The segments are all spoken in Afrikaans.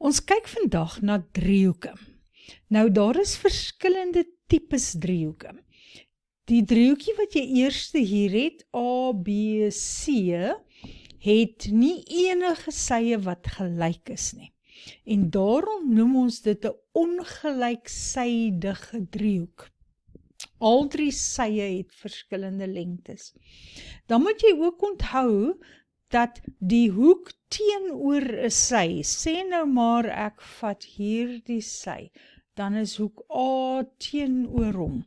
Ons kyk vandag na driehoeke. Nou daar is verskillende tipes driehoeke. Die driehoekie wat jy eerste hier het, A, B, C, het nie enige sye wat gelyk is nie. En daarom noem ons dit 'n ongelyksydige driehoek. Al drie sye het verskillende lengtes. Dan moet jy ook onthou dat die hoek teenoor 'n sy, sê nou maar ek vat hierdie sy, dan is hoek A teenoor hom.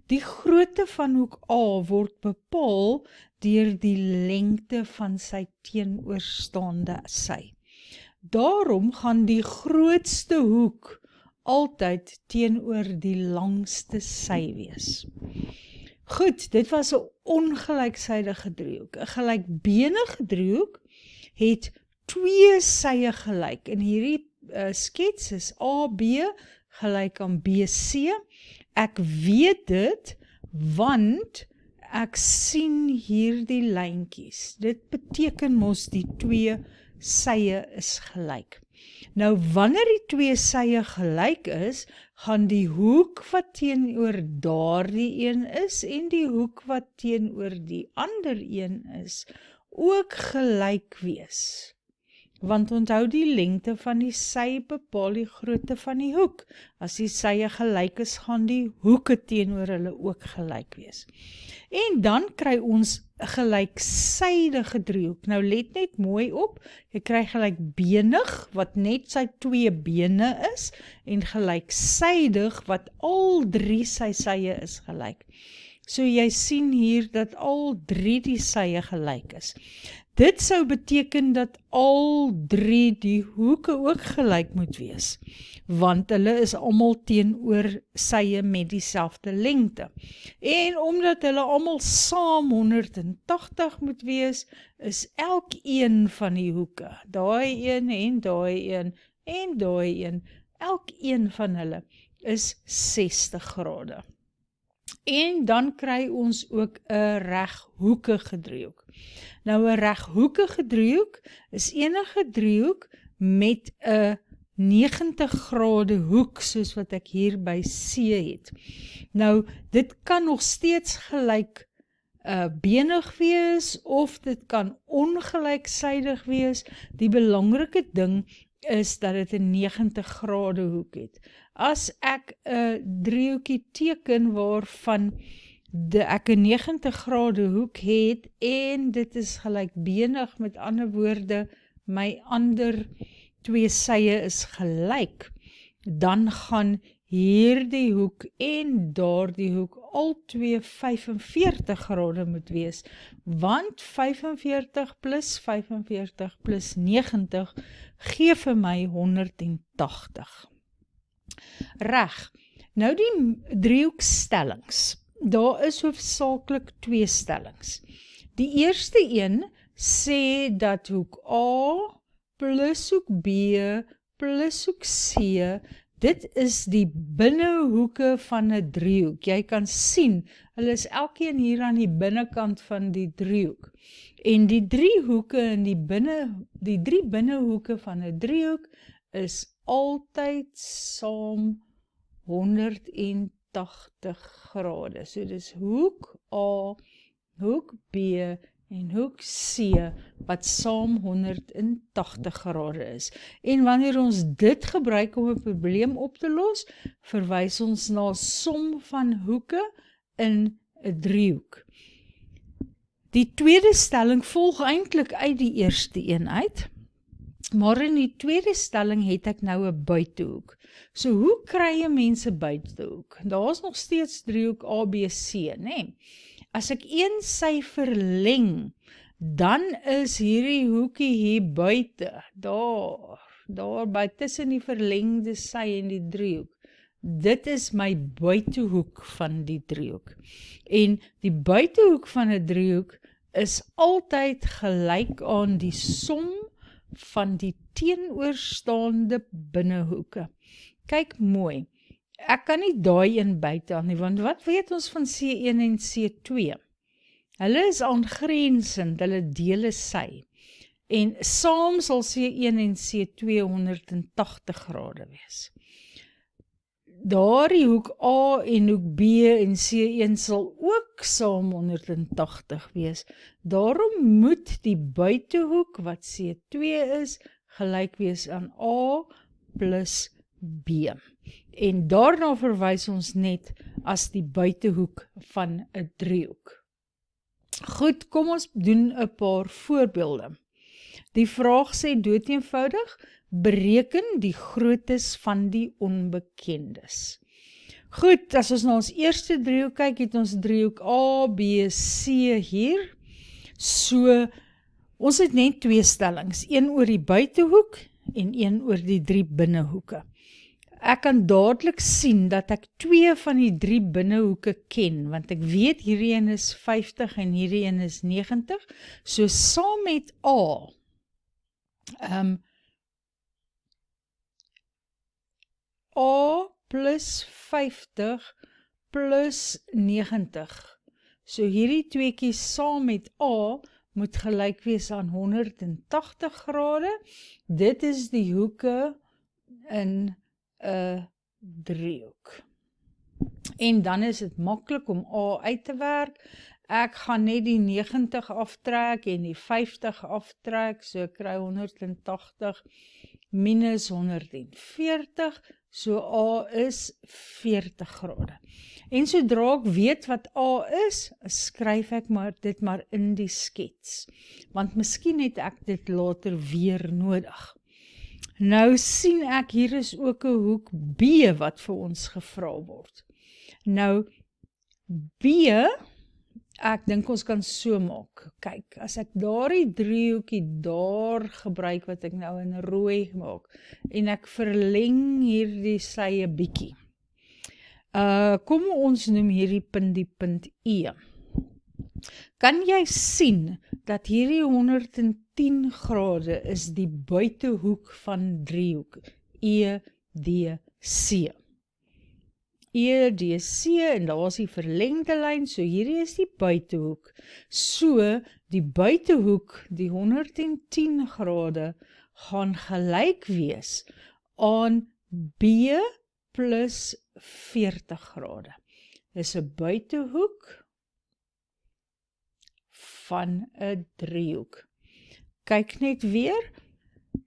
Die grootte van hoek A word bepaal deur die lengte van sy teenoorstaande sy. Daarom gaan die grootste hoek altyd teenoor die langste sy wees. Goed, dit was 'n ongelyksydige driehoek. 'n Gelykbenige driehoek het twee sye gelyk. En hierdie skets is AB gelyk aan BC. Ek weet dit want ek sien hierdie lyntjies. Dit beteken mos die twee sye is gelyk. Nou wanneer die twee sye gelyk is, gaan die hoek wat teenoor daardie een is en die hoek wat teenoor die ander een is, ook gelyk wees. Want onthou die lengte van die sy bepaal die grootte van die hoek. As die sye gelyk is, gaan die hoeke teenoor hulle ook gelyk wees. En dan kry ons 'n gelyksydige driehoek. Nou let net mooi op, jy kry gelykbenig wat net sy twee bene is en gelyksydig wat al drie sy sye is gelyk. So jy sien hier dat al drie die sye gelyk is. Dit sou beteken dat al drie die hoeke ook gelyk moet wees, want hulle is almal teenoor sye met dieselfde lengte. En omdat hulle almal saam 180 moet wees, is elkeen van die hoeke, daai een en daai een en daai een, elkeen van hulle is 60 grade. En dan kry ons ook 'n reghoekige driehoek. Nou 'n reghoekige driehoek is enige driehoek met 'n 90 grade hoek, soos wat ek hier by C het. Nou, dit kan nog steeds gelyk benig wees, of dit kan ongelyksydig wees. Die belangrike ding is dat dit 'n 90 grade hoek het. As ek 'n driehoekie teken waarvan ek 'n 90 grade hoek het en dit is gelykbenig, met ander woorde, my ander twee sye is gelyk, dan gaan hierdie hoek en daardie hoek albei 45 grade moet wees, want 45 plus 45 plus 90 gee vir my 180. Reg, nou die driehoekstellings. Daar is hoofsaaklik twee stellings. Die eerste een sê dat hoek A plus hoek B plus hoek C, dit is die binnehoeke van 'n driehoek. Jy kan sien, hulle is elkeen hier aan die binnekant van die driehoek. En die drie hoeke in die drie binnehoeke van 'n driehoek is altyd saam 180 grade. So dis hoek A, hoek B en hoek C wat saam 180 grade is. En wanneer ons dit gebruik om 'n probleem op te los, verwys ons na som van hoeke in 'n driehoek. Die tweede stelling volg eintlik uit die eerste een uit, maar in die tweede stelling het ek nou 'n buitehoek. So hoe kry 'n mens 'n buitehoek? Daar is nog steeds driehoek ABC, né? As ek een sy verleng, dan is hierdie hoekie hier buite, daar by tussen die verlengde sy en die driehoek. Dit is my buitehoek van die driehoek. En die buitehoek van 'n driehoek is altyd gelyk aan die som van die teenoorstaande binnehoeke. Kyk mooi, ek kan nie daai een buite nie, want wat weet ons van C1 en C2? Hulle is aangrensend, hulle deel 'n sy. En saam sal C1 en C2 180 grade wees. Daardie hoek A en hoek B en C1 sal ook saam 180 wees. Daarom moet die buitehoek wat C2 is, gelyk wees aan A plus B. En daarna verwys ons net as die buitehoek van 'n driehoek. Goed, kom ons doen 'n paar voorbeelde. Die vraag sê doeteenvoudig, bereken die groottes van die onbekendes. Goed, as ons na ons eerste driehoek kyk, het ons driehoek A, B, C hier. So, ons het net twee stellings, een oor die buitehoek en een oor die drie binnehoeke. Ek kan dadelik sien dat ek twee van die drie binnehoeke ken, want ek weet hierdie een is 50 en hierdie een is 90. So saam met A, A plus 50 plus 90. So hierdie tweekies saam met A moet gelyk wees aan 180 grade. Dit is die hoeke in 'n driehoek. En dan is dit maklik om A uit te werk. Ek gaan net die 90 aftrek en die 50 aftrek, so ek kry 180 minus 140, so A is 40 grade. En sodra ek weet wat A is, skryf ek dit maar in die skets, want miskien het ek dit later weer nodig. Nou sien ek, hier is ook 'n hoek B wat vir ons gevra word. Nou, B, ek dink ons kan so maak. Kyk, as ek daardie driehoekie daar gebruik wat ek nou in rooi maak, en ek verleng hierdie sye bietjie. Kom ons noem hierdie punt die punt E. Kan jy sien dat hierdie 110 grade is die buitehoek van driehoek EDC. EDC, en daar is die verlengde lyn, so hierdie is die buitehoek. So, die buitehoek, die 110 grade, gaan gelyk wees aan B plus 40 grade. Dis 'n buitehoek van 'n driehoek. Kyk net weer,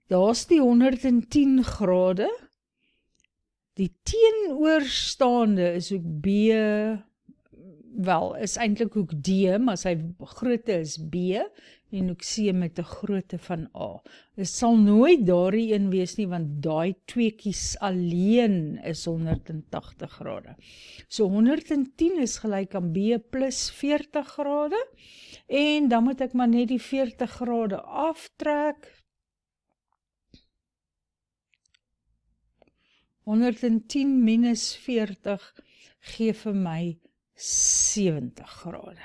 daar's die 110 grade, die teenoorstaande is hoek B, is eintlik hoek D, maar sy grootte is B, en hoek C met 'n grootte van A. Dit sal nooit daardie een wees nie, want daai tweekies alleen is 180 grade. So 110 is gelyk aan B plus 40 grade, en dan moet ek maar net die 40 grade aftrek. 110 minus 40 gee vir my 70 grade.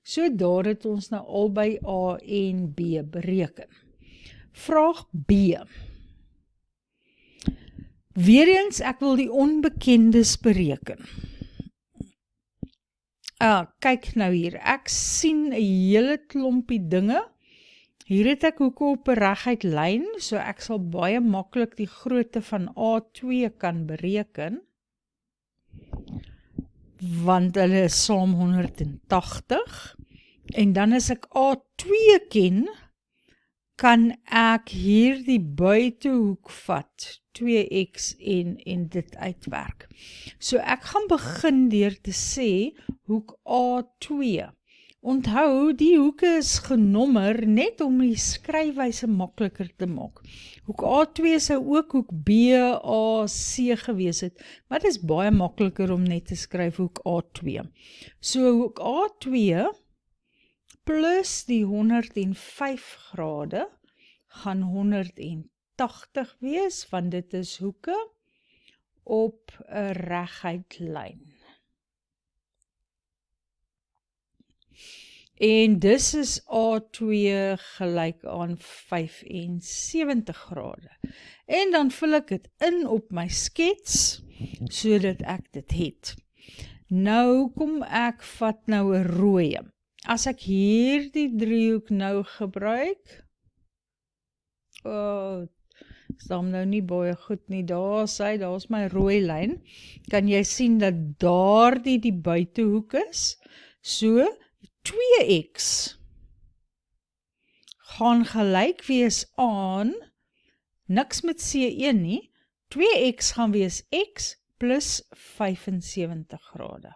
So daar het ons nou albei A en B bereken. Vraag B. Weereens, ek wil die onbekendes bereken. Kyk nou hier, ek sien 'n hele klompie dinge. Hier het ek hoeke op 'n reguit lyn, so ek sal baie maklik die grootte van A2 kan bereken, want hulle is saam 180, en dan as ek A2 ken, kan ek hier die buitehoek vat, 2x en dit uitwerk. So ek gaan begin deur te sê, hoek A2. Onthou, die hoeke is genommer net om die skryfwyse makliker te maak. Hoek A2 sou ook hoek BAC gewees het, maar dit is baie makliker om net te skryf hoek A2. So hoek A2 plus die 105 grade gaan 180 wees, want dit is hoeke op 'n reguit lyn. En dis is A2 gelyk aan 75 grade. En dan vul ek dit in op my skets, sodat ek dit het. Nou kom ek vat nou 'n rooi. As ek hierdie driehoek nou gebruik, is daarom nou nie baie goed nie, daar is my rooi lyn, kan jy sien dat daar die buitehoek is, so 2x gaan gelyk wees aan, niks met C1 nie, 2x gaan wees x plus 75 grade.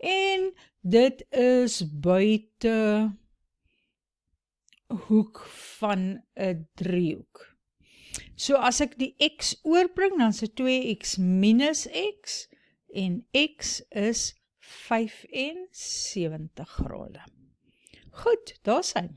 En dit is buite hoek van 'n driehoek. So as ek die x oorbring, dan is dit 2x minus x, en x is 75 grade. Goed, daar is hy.